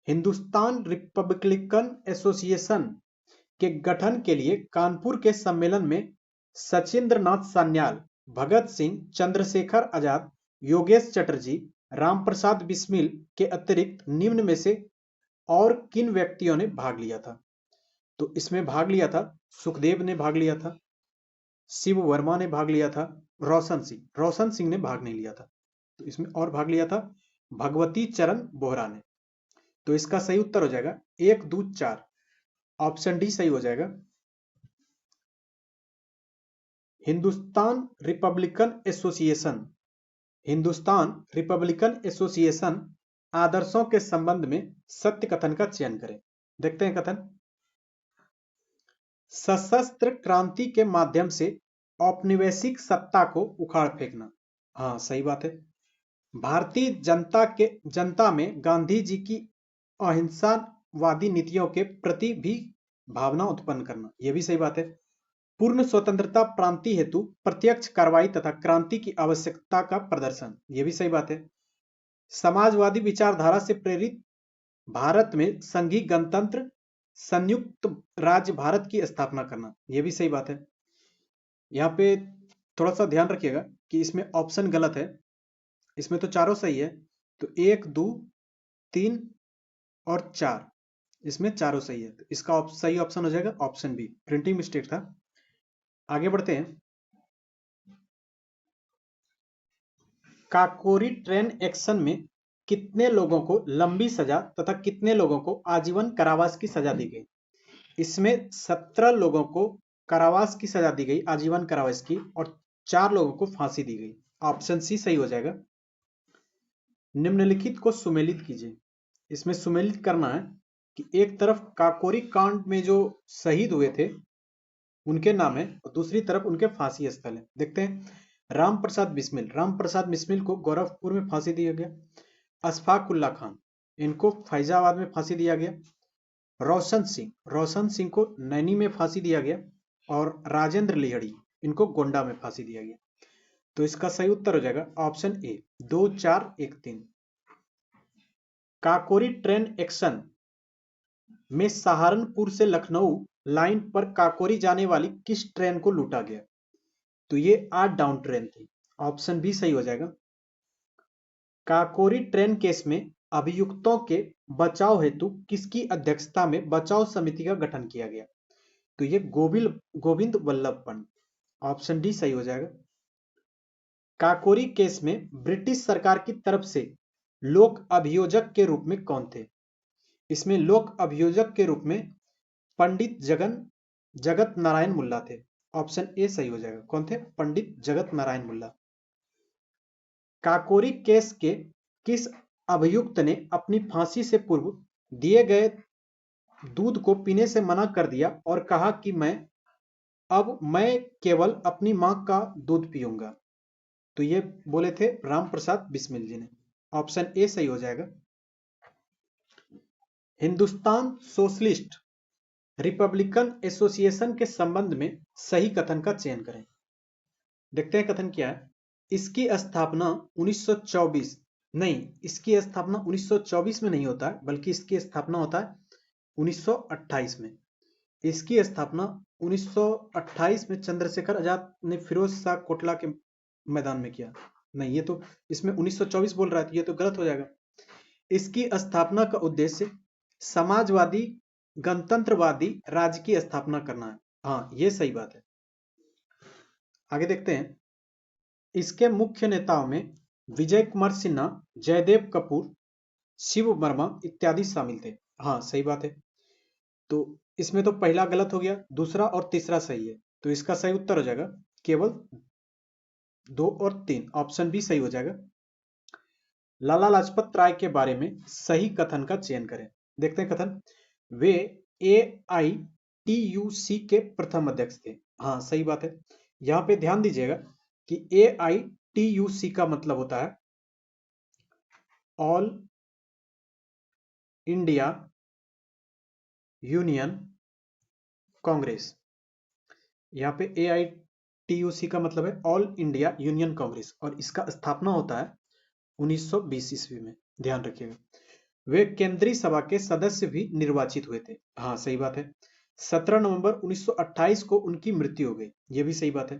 हिंदुस्तान रिपब्लिकन एसोसिएशन के गठन के लिए कानपुर के सम्मेलन में सचिंद्रनाथ सान्याल, भगत सिंह, चंद्रशेखर आजाद, योगेश चटर्जी, रामप्रसाद बिस्मिल के अतिरिक्त निम्न में से और किन व्यक्तियों ने भाग लिया था? तो इसमें भाग लिया था सुखदेव ने भाग लिया था, शिव वर्मा ने भाग लिया था, रोशन सिंह ने भाग नहीं लिया था। तो इसमें और भाग लिया था भगवती चरण बोहरा ने। तो इसका सही उत्तर हो जाएगा 1, 2, 4। ऑप्शन डी सही हो जाएगा। हिंदुस्तान रिपब्लिकन एसोसिएशन आदर्शों के संबंध में सत्य कथन का चयन करें। देखते हैं कथन। सशस्त्र क्रांति के माध्यम से औपनिवेशिक सत्ता को उखाड़ फेंकना। हाँ सही बात है। भारतीय जनता में गांधी जी की अहिंसावादी नीतियों के प्रति भी भावना उत्पन्न करना। यह भी सही बात है। पूर्ण स्वतंत्रता प्रांति हेतु प्रत्यक्ष कार्रवाई तथा क्रांति की आवश्यकता का प्रदर्शन। यह भी सही बात है। समाजवादी विचारधारा से प्रेरित भारत में संघीय गणतंत्र संयुक्त राज्य भारत की स्थापना करना। यह भी सही बात है। यहाँ पे थोड़ा सा ध्यान रखिएगा कि इसमें ऑप्शन गलत है। इसमें तो चारों सही है। तो 1, 2, 3 और 4, इसमें चारों सही है। तो इसका सही ऑप्शन हो जाएगा ऑप्शन बी। प्रिंटिंग मिस्टेक था। आगे बढ़ते हैं। काकोरी ट्रेन एक्शन में कितने लोगों को लंबी सजा तथा कितने लोगों को आजीवन कारावास की सजा दी गई? इसमें 17 लोगों को कारावास की सजा दी गई, आजीवन कारावास की, और 4 लोगों को फांसी दी गई। ऑप्शन सी सही हो जाएगा। निम्नलिखित को सुमेलित कीजिए। इसमें सुमेलित करना है कि एक तरफ काकोरी कांड में जो शहीद हुए थे उनके नाम है और दूसरी तरफ उनके फांसी स्थल है। देखते हैं। राम प्रसाद बिस्मिल को गोरखपुर में फांसी दिया गया। अशफाक उल्ला खान, इनको फैजाबाद में फांसी दिया गया। रोशन सिंह को नैनी में फांसी दिया गया और राजेंद्र लिहड़ी, इनको गोंडा में फांसी दिया गया। तो इसका सही उत्तर हो जाएगा option A, 2, 4, 1, 3। Kakori train action में सहारनपुर से लखनऊ लाइन पर काकोरी जाने वाली किस ट्रेन को लूटा गया? तो ये 8 डाउन ट्रेन थी। ऑप्शन बी सही हो जाएगा। काकोरी ट्रेन केस में अभियुक्तों के बचाव हेतु किसकी अध्यक्षता में बचाव समिति का गठन किया गया? तो ये गोविंद वल्लभ पंत। ऑप्शन डी सही हो जाएगा। काकोरी केस में ब्रिटिश सरकार की तरफ से लोक अभियोजक के रूप में कौन थे? इसमें लोक अभियोजक के रूप में पंडित जगत नारायण मुल्ला थे। ऑप्शन ए सही हो जाएगा। कौन थे? पंडित जगत नारायण मुल्ला। काकोरी केस के किस अभियुक्त ने अपनी फांसी से पूर्व दिए गए दूध को पीने से मना कर दिया और कहा कि मैं केवल अपनी मां का दूध पीऊंगा? तो ये बोले थे राम प्रसाद बिस्मिल जी ने। ऑप्शन ए सही हो जाएगा। हिंदुस्तान सोशलिस्ट रिपब्लिकन एसोसिएशन के संबंध में सही कथन का चयन करें। देखते हैं कथन क्या है। इसकी स्थापना 1924 में नहीं होता है, बल्कि इसकी स्थापना होता है 1928 में। इसकी स्थापना 1928 में चंद्रशेखर आजाद ने फिरोज शाह कोटला के मैदान में किया। नहीं, ये तो इसमें 1924 बोल रहा है, तो ये तो गलत हो जाएगा। इसकी स्थापना का उद्देश्य समाजवादी गणतंत्रवादी राज्य की स्थापना करना है। हाँ, ये सही बात है। आगे देखते हैं। इसके मुख्य नेताओं में विजय कुमार सिन्हा, जयदेव कपूर, शिव वर्मा इत्यादि शामिल थे। हाँ, सही बात है। तो इसमें तो पहला गलत हो गया, दूसरा और तीसरा सही है, तो इसका सही उत्तर हो जाएगा केवल 2 और 3, ऑप्शन बी सही हो जाएगा। लाला लाजपत राय के बारे में सही कथन का चयन करें। देखते हैं कथन। वे AITUC के प्रथम अध्यक्ष थे। हाँ, सही बात है। यहां पे ध्यान दीजिएगा कि AITUC का मतलब होता है ऑल इंडिया यूनियन कांग्रेस। यहाँ पे AITUC का मतलब है ऑल इंडिया यूनियन कांग्रेस, और इसका स्थापना होता है 1920 ईस्वी में। ध्यान रखिएगा। वे केंद्रीय सभा के सदस्य भी निर्वाचित हुए थे। हाँ, सही बात है। 17 नवंबर 1928 को उनकी मृत्यु हो गई। यह भी सही बात है।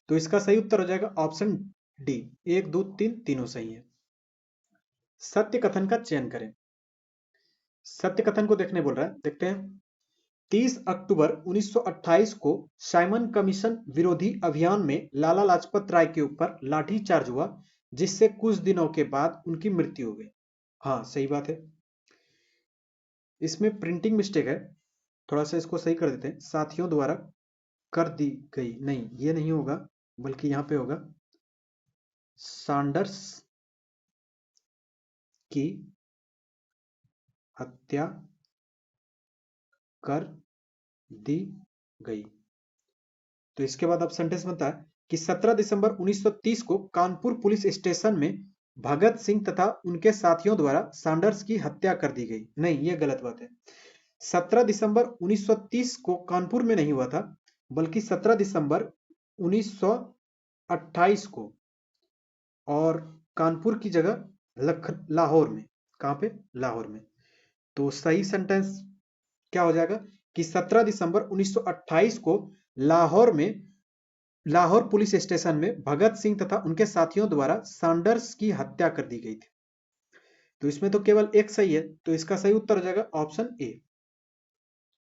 तो इसका सही उत्तर हो जाएगा ऑप्शन डी। 1, 2, 3 तीनों सही है। सत्य कथन का चयन करें। सत्य कथन को देखने बोल रहा है, देखते हैं। 30 अक्टूबर 1928 को साइमन कमीशन विरोधी अभियान में लाला लाजपत राय के ऊपर लाठीचार्ज हुआ, जिससे कुछ दिनों के बाद उनकी मृत्यु हो गई। हाँ, सही बात है। इसमें प्रिंटिंग मिस्टेक है, थोड़ा सा इसको सही कर देते हैं। साथियों द्वारा कर दी गई, नहीं ये नहीं होगा, बल्कि यहां पे होगा सैंडर्स की हत्या कर दी गई। तो इसके बाद अब सेंटेंस बनता है कि 17 दिसंबर 1930 को कानपुर पुलिस स्टेशन में भगत सिंह तथा उनके साथियों द्वारा सैंडर्स की हत्या कर दी गई। नहीं, यह गलत बात है। 17 दिसंबर 1930 को कानपुर में नहीं हुआ था, बल्कि 17 दिसंबर 1928 को, और कानपुर की जगह लाहौर में। कहां पे? लाहौर में। तो सही सेंटेंस क्या हो जाएगा कि 17 दिसंबर 1928 को लाहौर में, लाहौर पुलिस स्टेशन में भगत सिंह तथा उनके साथियों द्वारा सैंडर्स की हत्या कर दी गई थी। तो इसमें तो केवल एक सही है, तो इसका सही उत्तर हो जाएगा ऑप्शन ए।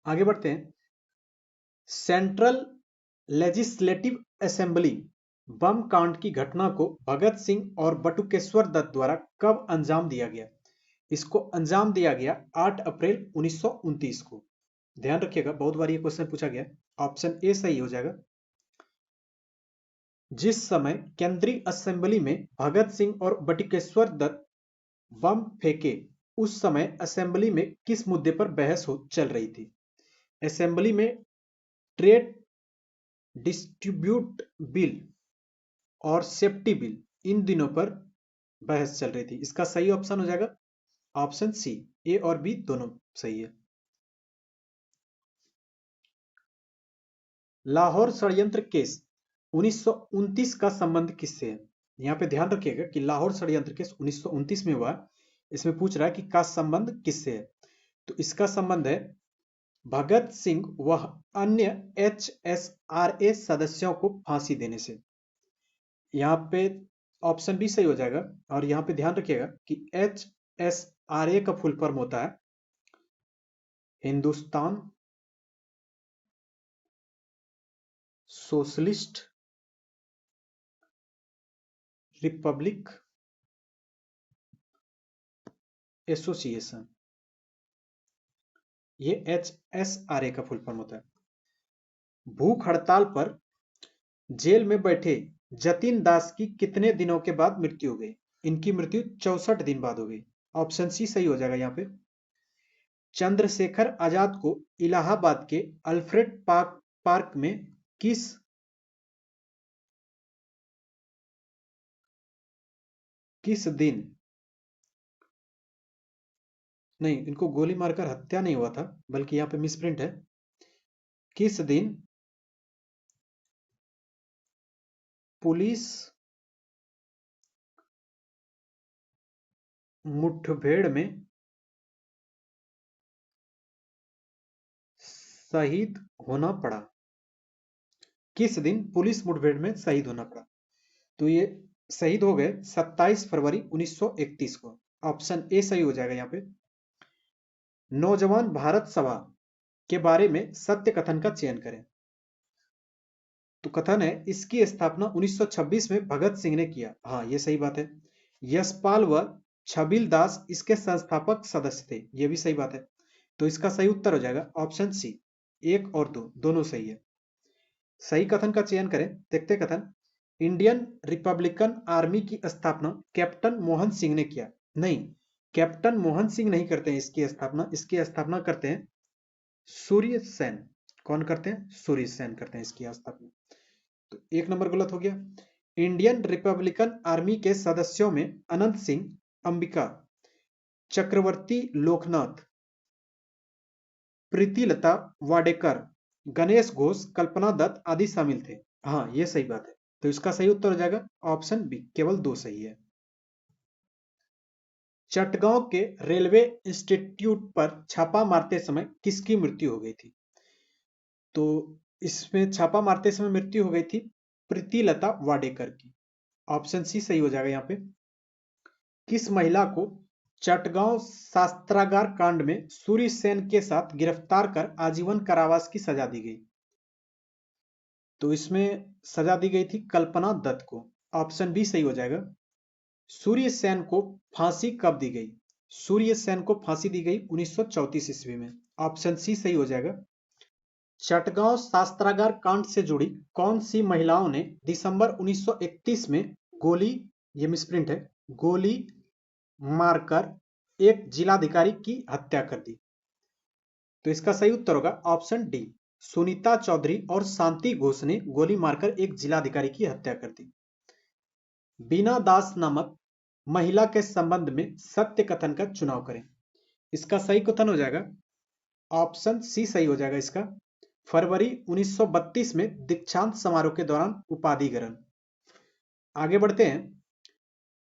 आगे बढ़ते हैं। सेंट्रल लेजिस्लेटिव असेंबली बम कांड की घटना को भगत सिंह और बटुकेश्वर दत्त द्वारा कब अंजाम दिया गया? इसको अंजाम दिया गया 8 अप्रैल 1929 को। ध्यान रखिएगा, बहुत बार ये क्वेश्चन पूछा गया। ऑप्शन ए सही हो जाएगा। जिस समय केंद्रीय असेंबली में भगत सिंह और बटुकेश्वर दत्त बम फेंके, उस समय असेंबली में किस मुद्दे पर बहस चल रही थी? असेंबली में ट्रेड डिस्ट्रीब्यूट बिल और सेफ्टी बिल, इन दिनों पर बहस चल रही थी। इसका सही ऑप्शन हो जाएगा ऑप्शन सी। ए और बी दोनों सही है। लाहौर षड्यंत्र केस 1929 का संबंध किससे है? यहाँ पे ध्यान रखिएगा कि लाहौर षड्यंत्र केस 1929 में हुआ। इसमें पूछ रहा है कि का संबंध किससे है। तो इसका संबंध है भगत सिंह व अन्य HSRA सदस्यों को फांसी देने से। यहाँ पे ऑप्शन बी सही हो जाएगा। और यहाँ पे ध्यान रखिएगा कि HSRA का फुल फॉर्म होता है हिंदुस्तान सोशलिस्ट रिपब्लिक एसोसिएशन। ये HSRA का फुल फॉर्म होता है। भूख हड़ताल पर जेल में बैठे जतिन दास की कितने दिनों के बाद मृत्यु हो गई? इनकी मृत्यु 64 दिन बाद हो गई। ऑप्शन सी सही हो जाएगा यहाँ पे। चंद्रशेखर आजाद को इलाहाबाद के अल्फ्रेड पार्क में किस दिन, नहीं इनको गोली मारकर हत्या नहीं हुआ था, बल्कि यहाँ पे मिसप्रिंट है। किस दिन पुलिस मुठभेड़ में शहीद होना पड़ा? किस दिन पुलिस मुठभेड़ में शहीद होना पड़ा? तो ये शहीद हो गए 27 फरवरी 1931 को। ऑप्शन ए सही हो जाएगा यहाँ पे। नौजवान भारत सभा के बारे में सत्य कथन का चयन करें। तो कथन है इसकी स्थापना 1926 में भगत सिंह ने किया। हाँ, ये सही बात है। यशपाल व छबिल दास इसके संस्थापक सदस्य थे। ये भी सही बात है। तो इसका सही उत्तर हो जाएगा ऑप्शन सी। 1 और 2 दोनों सही है। सही कथन का चयन करें। देखते कथन, इंडियन रिपब्लिकन आर्मी की स्थापना कैप्टन मोहन सिंह ने किया। नहीं, कैप्टन मोहन सिंह नहीं करते हैं इसकी स्थापना। इसकी स्थापना करते हैं सूर्य सेन। कौन करते हैं? सूर्य सेन करते हैं इसकी स्थापना। तो 1 नंबर गलत हो गया। इंडियन रिपब्लिकन आर्मी के सदस्यों में अनंत सिंह, अंबिका, चक्रवर्ती लोकनाथ, प्रीतिलता वाडेकर, गणेश घोष, कल्पना दत्त आदि शामिल थे। हाँ, ये सही बात है। तो इसका सही उत्तर हो जाएगा ऑप्शन बी। केवल 2 सही है। चटगांव के रेलवे इंस्टीट्यूट पर छापा मारते समय किसकी मृत्यु हो गई थी? तो इसमें छापा मारते समय मृत्यु हो गई थी प्रीतिलता वाडेकर की। ऑप्शन सी सही हो जाएगा यहाँ पे। किस महिला को चटगांव शस्त्रागार कांड में सूर्य सेन के साथ गिरफ्तार कर आजीवन कारावास की सजा दी गई? तो इसमें सजा दी गई थी कल्पना दत्त को। ऑप्शन बी सही हो जाएगा। सूर्य सेन को फांसी कब दी गई? सूर्य सेन को फांसी दी गई 1934 ईस्वी में। ऑप्शन सी सही हो जाएगा। चटगांव शस्त्रागार कांड से जुड़ी कौन सी महिलाओं ने दिसंबर 1931 में गोली, ये मिसप्रिंट है, गोली मारकर एक जिलाधिकारी की हत्या कर दी? तो इसका सही उत्तर होगा ऑप्शन डी। सुनीता चौधरी और शांति घोष ने गोली मारकर एक जिलाधिकारी की हत्या कर दी। बीना दास नामक महिला के संबंध में सत्य कथन का चुनाव करें। इसका सही कथन हो जाएगा ऑप्शन सी सही हो जाएगा इसका। फरवरी 1932 में दीक्षांत समारोह के दौरान उपाधि ग्रहण। आगे बढ़ते हैं।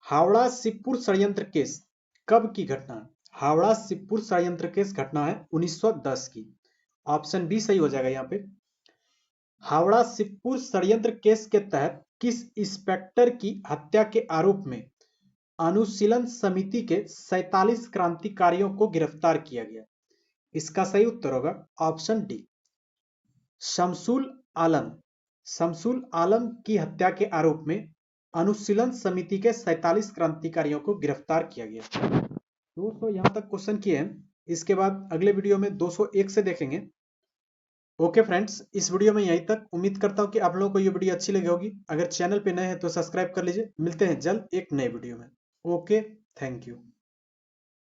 हावड़ा शिवपुर षड्यंत्र केस कब की घटना है? हावड़ा शिवपुर षड्यंत्र केस घटना है 1910 की। ऑप्शन बी सही हो जाएगा यहाँ पे। हावड़ा शिवपुर षड्यंत्र केस के तहत किस इंस्पेक्टर की हत्या के आरोप में अनुशीलन समिति के 47 क्रांतिकारियों को गिरफ्तार किया गया? इसका सही उत्तर होगा ऑप्शन डी। शमसुल आलम। शमसुल आलम की हत्या के आरोप में अनुशीलन समिति के 47 क्रांतिकारियों को गिरफ्तार किया गया। दोस्तों, यहां तक क्वेश्चन किए हैं। इसके बाद अगले वीडियो में 201 से देखेंगे। ओके फ्रेंड्स, इस वीडियो में यहीं तक। उम्मीद करता हूं कि आप लोगों को ये वीडियो अच्छी लगी होगी। अगर चैनल पे नए हैं तो सब्सक्राइब कर लीजिए। मिलते हैं जल्द एक नए वीडियो में। Okay, thank you.